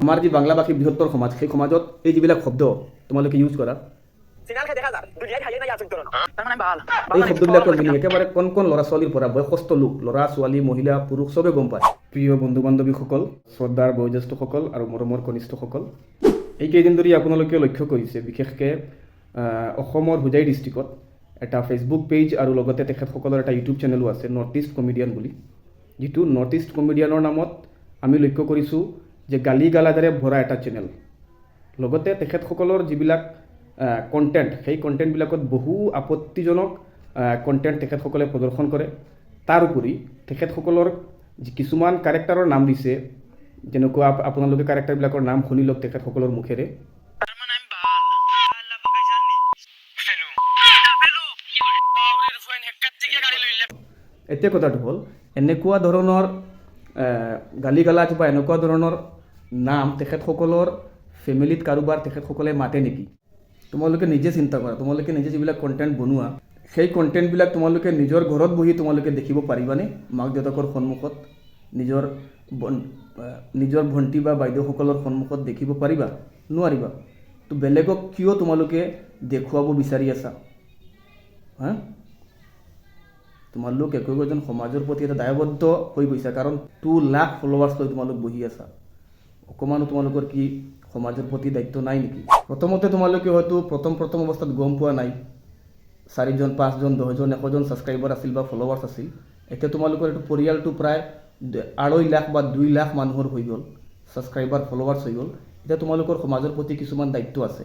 আমাৰ যি বাংলাভাষী বৃহত্তৰ সমাজ, সেই সমাজত এই যিবিলাক শব্দ তোমালোকে ইউজ কৰা, এই শব্দবিলাকৰ মিনিং একেবাৰে কণ কণ ল'ৰা ছোৱালীৰ পৰা বয়সস্থ লোক, ল'ৰা ছোৱালী, মহিলা, পুৰুষ চবে গম পায়। প্ৰিয় বন্ধু বান্ধৱীসকল, শ্ৰদ্ধাৰ বয়োজ্যেষ্ঠসকল আৰু মৰমৰ কনিষ্ঠসকল, এইকেইদিন ধৰি আপোনালোকে লক্ষ্য কৰিছে বিশেষকৈ অসমৰ হোজাই ডিষ্ট্ৰিক্টত এটা ফেচবুক পেজ আৰু লগতে তেখেতসকলৰ এটা ইউটিউব চেনেলো আছে, নৰ্থ ইষ্ট কমেডিয়ান বুলি। যিটো নৰ্থ ইষ্ট কমেডিয়ানৰ নামত আমি লক্ষ্য কৰিছোঁ যে গালি গালাজেৰে ভৰা এটা চেনেল। লগতে তেখেতসকলৰ যিবিলাক কণ্টেণ্ট, সেই কণ্টেণ্টবিলাকত বহু আপত্তিজনক কণ্টেণ্ট তেখেতসকলে প্ৰদৰ্শন কৰে। তাৰ উপৰি তেখেতসকলৰ কিছুমান কেৰেক্টাৰৰ নাম দিছে, যেনেকুৱা আপোনালোকে কেৰেক্টাৰবিলাকৰ নাম শুনি লওক তেখেতসকলৰ মুখেৰে। এতিয়া কথাটো হ'ল, এনেকুৱা ধৰণৰ গালি গালাজ বা এনেকুৱা ধৰণৰ নাম তেখেতসকলৰ ফেমিলিত কাৰোবাৰ তেখেতসকলে মাতে নেকি? তোমালোকে নিজে চিন্তা কৰা। তোমালোকে নিজে যিবিলাক কণ্টেণ্ট বনোৱা, সেই কণ্টেণ্টবিলাক তোমালোকে নিজৰ ঘৰত বহি তোমালোকে দেখিব পাৰিবানে? মাক দেউতাকৰ সন্মুখত, নিজৰ ভণ্টি বা বাইদেউসকলৰ সন্মুখত দেখিব পাৰিবা? নোৱাৰিবা। তো বেলেগক কিয় তোমালোকে দেখুৱাব বিচাৰি আছা? তোমালোক একোজন সমাজৰ প্ৰতি এটা দায়বদ্ধ হৈ গৈছা, কাৰণ 2 লাখ ফলোৱাৰ্ছ লৈ তোমালোক বহি আছা। অকণমানো তোমালোকৰ কি সমাজৰ প্ৰতি দায়িত্ব নাই নেকি? প্ৰথমতে তোমালোকে হয়তো প্ৰথম অৱস্থাত গম পোৱা নাই, 4জন, 5জন, 10জন, 100জন ছাবস্ক্ৰাইবাৰ আছিল বা ফলোৱাৰ্ছ আছিল। এতিয়া তোমালোকৰ এইটো পৰিয়ালটো প্ৰায় 2.5 লাখ বা 2 লাখ মানুহৰ হৈ গ'ল, ছাবস্ক্ৰাইবাৰ ফলোৱাৰ্ছ হৈ গ'ল। এতিয়া তোমালোকৰ সমাজৰ প্ৰতি কিছুমান দায়িত্ব আছে।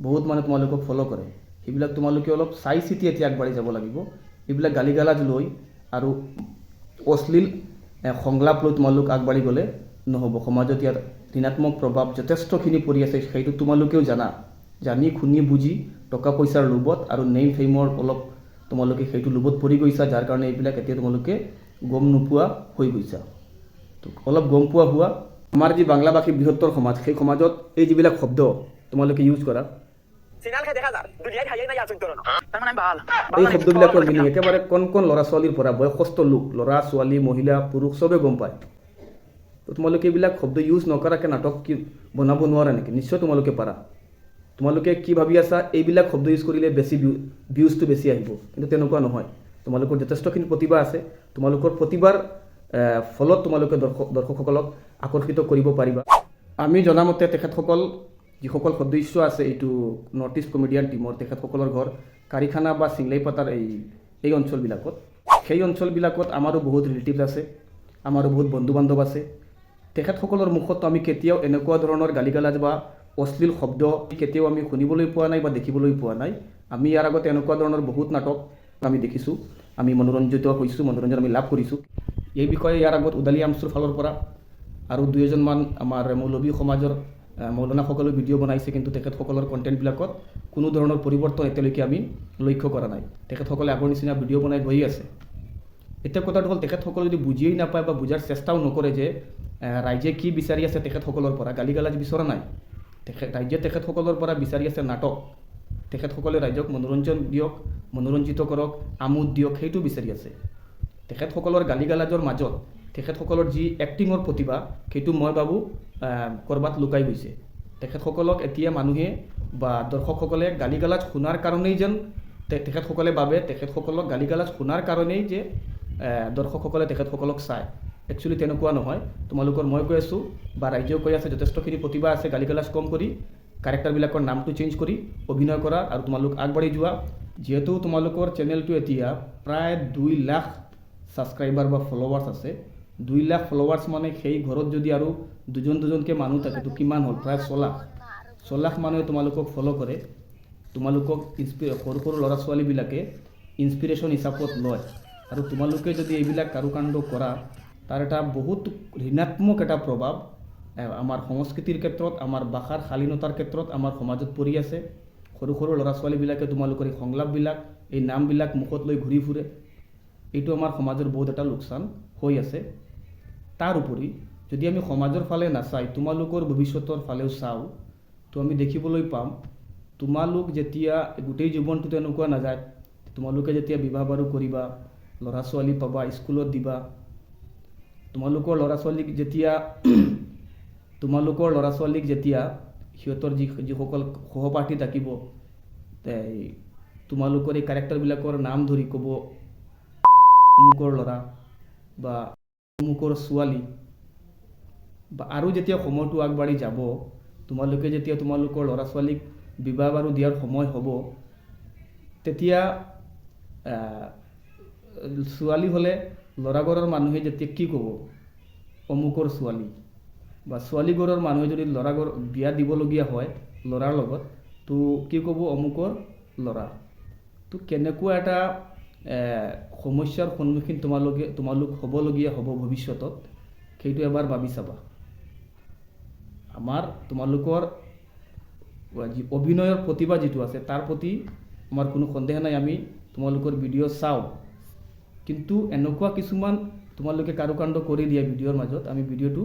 বহুত মানুহে তোমালোকক ফ'ল' কৰে, সেইবিলাক তোমালোকে অলপ চাই চিতি এতিয়া আগবাঢ়ি যাব লাগিব। এইবিলাক গালি গালাজ লৈ আৰু অশ্লীল সংলাপ লৈ তোমালোক আগবাঢ়ি গ'লে নহ'ব। সমাজত ইয়াৰ ঋণাত্মক প্ৰভাৱ যথেষ্টখিনি পৰি আছে, সেইটো তোমালোকেও জানা। জানি শুনি বুজি টকা পইচাৰ লোভত আৰু নেম ফেমৰ অলপ তোমালোকে সেইটো লোভত পৰি গৈছা, যাৰ কাৰণে এইবিলাক এতিয়া তোমালোকে গম নোপোৱা হৈ গৈছা। তো অলপ গম পোৱা হোৱা। আমাৰ যি বাংলাভাষী বৃহত্তৰ সমাজ, সেই সমাজত এই যিবিলাক শব্দ তোমালোকে ইউজ কৰা, এই শব্দবিলাকৰ মিনিং একেবাৰে কণ কণ ল'ৰা ছোৱালীৰ পৰা বয়সস্থ লোক, ল'ৰা ছোৱালী, মহিলা, পুৰুষ চবে গম পায়। তো তোমালোকে এইবিলাক শব্দ ইউজ নকৰাকৈ নাটক কি বনাব নোৱাৰা নেকি? নিশ্চয় তোমালোকে পাৰা। তোমালোকে কি ভাবি আছা, এইবিলাক শব্দ ইউজ কৰিলে বেছি ভিউজটো বেছি আহিব, কিন্তু তেনেকুৱা নহয়। তোমালোকৰ যথেষ্টখিনি প্ৰতিভা আছে। তোমালোকৰ প্ৰতিভাৰ ফলত তোমালোকে দৰ্শকসকলক আকৰ্ষিত কৰিব পাৰিবা। আমি জনামতে তেখেতসকল যিসকল সদস্য আছে এইটো নৰ্থ ইষ্ট কমেডিয়ান টীমৰ, তেখেতসকলৰ ঘৰ কাৰিখানা বা চিংলাইপাতাৰ এই অঞ্চলবিলাকত। সেই অঞ্চলবিলাকত আমাৰো বহুত ৰিলেটিভছ আছে, আমাৰো বহুত বন্ধু বান্ধৱ আছে। তেখেতসকলৰ মুখতো আমি কেতিয়াও এনেকুৱা ধৰণৰ গালি গালাজ বা অশ্লীল শব্দ কেতিয়াও আমি শুনিবলৈ পোৱা নাই বা দেখিবলৈ পোৱা নাই। আমি ইয়াৰ আগতে এনেকুৱা ধৰণৰ বহুত নাটক আমি দেখিছোঁ, আমি মনোৰঞ্জিত হৈছোঁ, মনোৰঞ্জন আমি লাভ কৰিছোঁ। এই বিষয়ে ইয়াৰ আগত উদালি আমচুৰ ফালৰ পৰা আৰু 2এজনমান আমাৰ মৌলবী সমাজৰ মৌলানাসকলে ভিডিঅ' বনাইছে, কিন্তু তেখেতসকলৰ কণ্টেণ্টবিলাকত কোনো ধৰণৰ পৰিৱৰ্তন এতিয়ালৈকে আমি লক্ষ্য কৰা নাই। তেখেতসকলে আগৰ নিচিনা ভিডিঅ' বনাই গৈ আছে। এতিয়া কথাটো হ'ল, তেখেতসকলে যদি বুজিয়েই নাপায় বা বুজাৰ চেষ্টাও নকৰে যে ৰাইজে কি বিচাৰি আছে তেখেতসকলৰ পৰা, গালি গালাজ বিচৰা নাই। ৰাইজে তেখেতসকলৰ পৰা বিচাৰি আছে নাটক। তেখেতসকলে ৰাইজক মনোৰঞ্জন দিয়ক, মনোৰঞ্জিত কৰক, আমোদ দিয়ক, সেইটো বিচাৰি আছে। তেখেতসকলৰ গালি গালাজৰ মাজত তেখেতসকলৰ যি এক্টিঙৰ প্ৰতিভা, সেইটো মই ভাবোঁ ক'ৰবাত লুকাই গৈছে। তেখেতসকলক এতিয়া মানুহে বা দৰ্শকসকলে গালি গালাজ শুনাৰ কাৰণেই যেন তেখেতসকলে ভাবে, তেখেতসকলক গালি গালাজ শুনাৰ কাৰণেই যে দৰ্শকসকলে তেখেতসকলক চায়। একচুৱেলি তেনেকুৱা নহয়। তোমালোকৰ মই কৈ আছোঁ বা ৰাইজেও কৈ আছে, যথেষ্টখিনি প্ৰতিভা আছে। গালি গালাজ কম কৰি কেৰেক্টাৰবিলাকৰ নামটো চেঞ্জ কৰি অভিনয় কৰা আৰু তোমালোক আগবাঢ়ি যোৱা। যিহেতু তোমালোকৰ চেনেলটো এতিয়া প্ৰায় 2 লাখ ছাবস্ক্ৰাইবাৰ বা ফলোৱাৰ্ছ আছে। 2 লাখ ফলোৱাৰ্ছ মানে সেই ঘৰত যদি আৰু দুজনকৈ মানুহ থাকে, তো কিমান হ'ল? প্ৰায় 6 লাখ। 6 লাখ মানুহে তোমালোকক ফ'ল' কৰে। তোমালোকক সৰু সৰু ল'ৰা ছোৱালীবিলাকে ইনস্পিৰেশ্যন হিচাপত লয়। আৰু তোমালোকে যদি এইবিলাক কাৰুকাণ্ড কৰা, তাৰ এটা বহুত ঋণাত্মক এটা প্ৰভাৱ আমাৰ সংস্কৃতিৰ ক্ষেত্ৰত, আমাৰ ভাষাৰ শালীনতাৰ ক্ষেত্ৰত আমাৰ সমাজত পৰি আছে। সৰু সৰু ল'ৰা ছোৱালীবিলাকে তোমালোকৰ এই সংলাপবিলাক, এই নামবিলাক মুখত লৈ ঘূৰি ফুৰে। এইটো আমাৰ সমাজৰ বহুত এটা লোকচান হৈ আছে। তাৰ উপৰি যদি আমি সমাজৰ ফালে নাচাই তোমালোকৰ ভৱিষ্যতৰ ফালেও চাওঁ, তো আমি দেখিবলৈ পাম, তোমালোক যেতিয়া গোটেই জীৱনটোত এনেকুৱা নাযায়, তোমালোকে যেতিয়া বিবাহ বাৰু কৰিবা, ল'ৰা ছোৱালী পাবা, স্কুলত দিবা, তোমালোকৰ ল'ৰা ছোৱালীক যেতিয়া তোমালোকৰ ল'ৰা ছোৱালীক যেতিয়া সিহঁতৰ যিসকল সহপাঠী থাকিব তোমালোকৰ এই কেৰেক্টাৰবিলাকৰ নাম ধৰি ক'ব অমুকৰ ল'ৰা বা অমুকৰ ছোৱালী বা আৰু যেতিয়া সময়টো আগবাঢ়ি যাব তোমালোকে যেতিয়া তোমালোকৰ ল'ৰা ছোৱালীক বিবাহ বাৰু দিয়াৰ সময় হ'ব তেতিয়া ছোৱালী হ'লে ল'ৰাঘৰৰ মানুহে যেতিয়া কি ক'ব অমুকৰ ছোৱালী বা ছোৱালীঘৰৰ মানুহে যদি ল'ৰাঘৰ বিয়া দিবলগীয়া হয় ল'ৰাৰ লগত তো কি ক'ব অমুকৰ ল'ৰা তো কেনেকুৱা এটা সমস্যাৰ সন্মুখীন তোমালোক হ'বলগীয়া হ'ব ভৱিষ্যতত সেইটো এবাৰ ভাবি চাবা আমাৰ তোমালোকৰ অভিনয়ৰ প্ৰতিভা যিটো আছে তাৰ প্ৰতি আমাৰ কোনো সন্দেহ নাই আমি তোমালোকৰ ভিডিঅ' চাওঁ কিন্তু এনেকুৱা কিছুমান তোমালোকে কাৰুকাণ্ড কৰি দিয়া ভিডিঅ'ৰ মাজত আমি ভিডিঅ'টো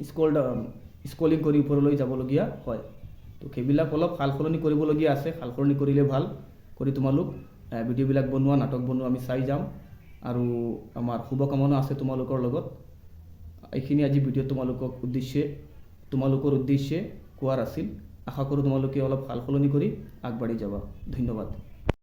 স্ক্ৰলিং কৰি ওপৰলৈ যাবলগীয়া হয় তো সেইবিলাক অলপ সাল সলনি কৰিবলগীয়া আছে সাল সলনি কৰিলে ভাল কৰি তোমালোক ভিডিঅ'বিলাক বনোৱা নাটক বনোৱা আমি চাই যাম আৰু আমাৰ শুভকামনা আছে তোমালোকৰ লগত এইখিনি আজি ভিডিঅ' তোমালোকৰ উদ্দেশ্যে কোৱাৰ আছিল আশা কৰোঁ তোমালোকে অলপ সাল সলনি কৰি আগবাঢ়ি যাবা ধন্যবাদ